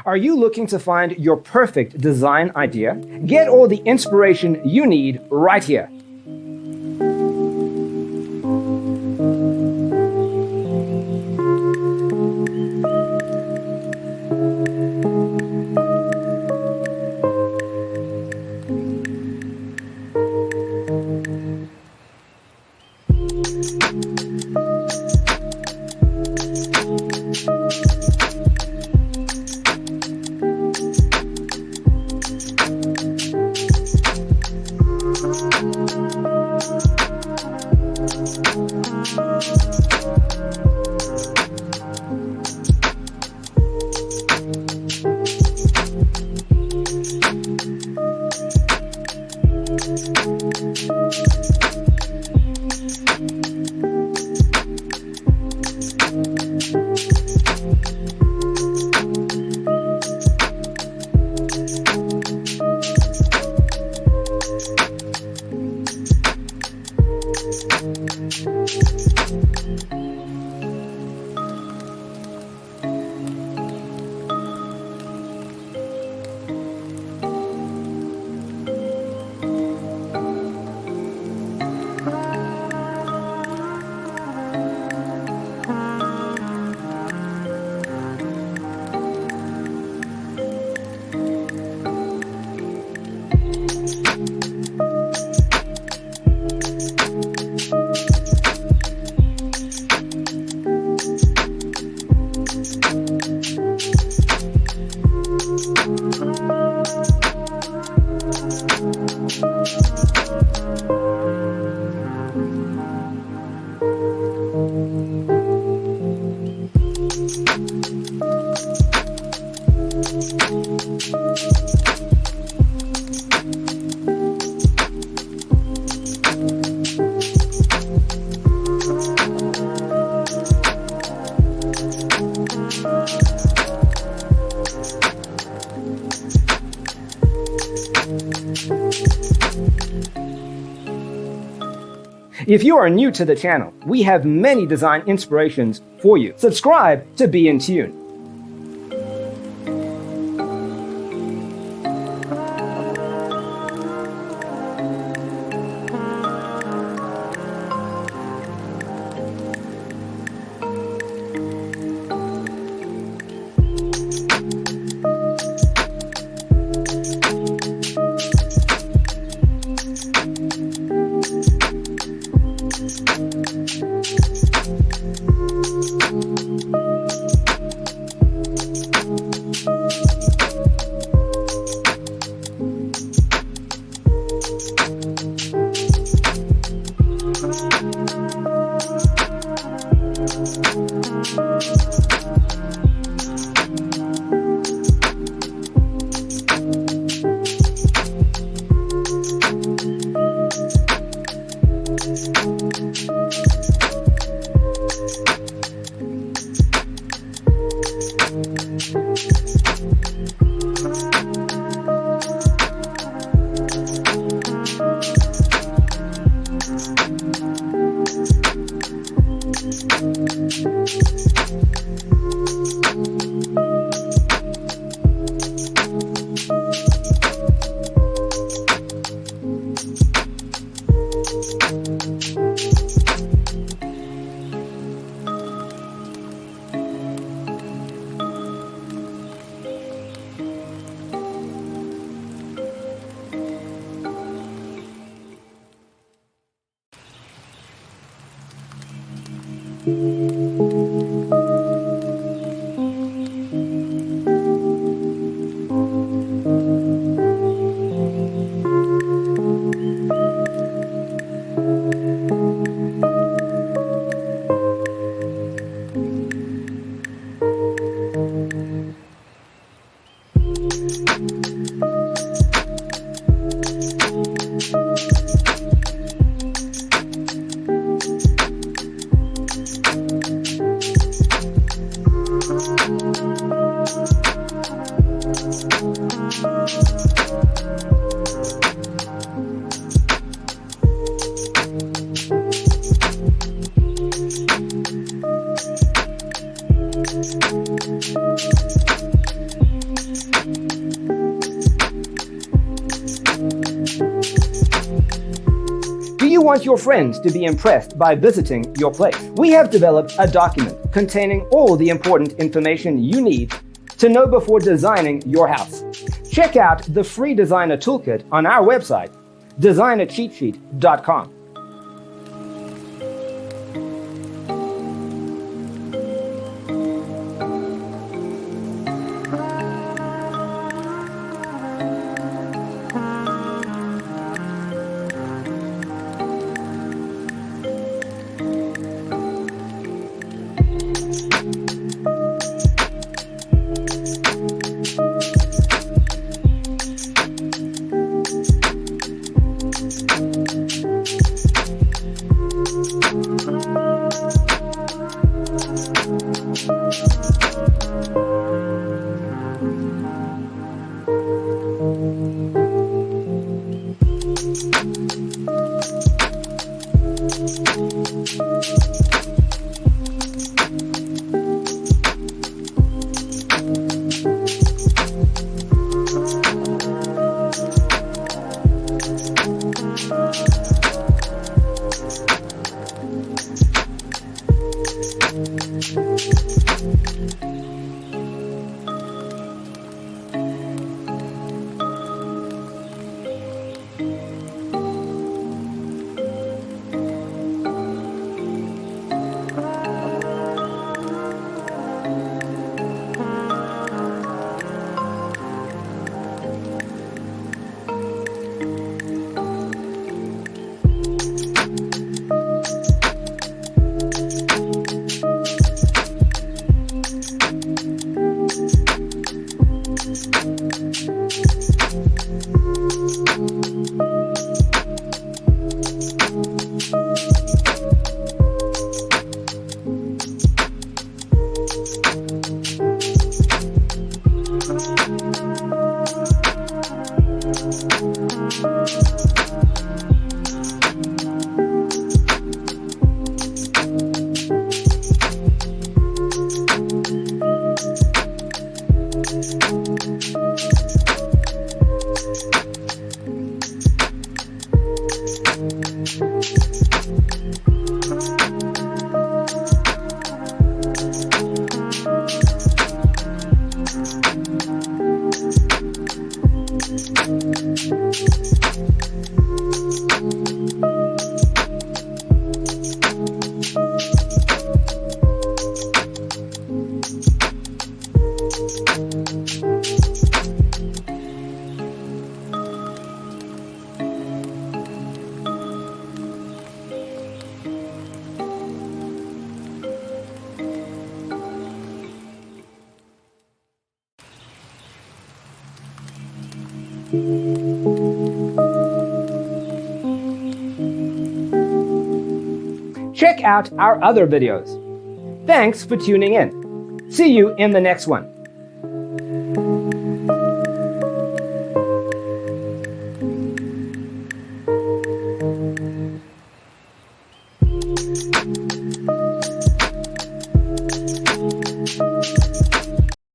Are you looking to find your perfect design idea? Get all the inspiration you need right here. If you are new to the channel, we have many design inspirations for you. Subscribe to be in tune. want your friends to be impressed by visiting your place. We have developed a document containing all the important information you need to know before designing your house. Check out the free designer toolkit on our website, designercheatsheet.com. Check out our other videos. Thanks for tuning in. See you in the next one.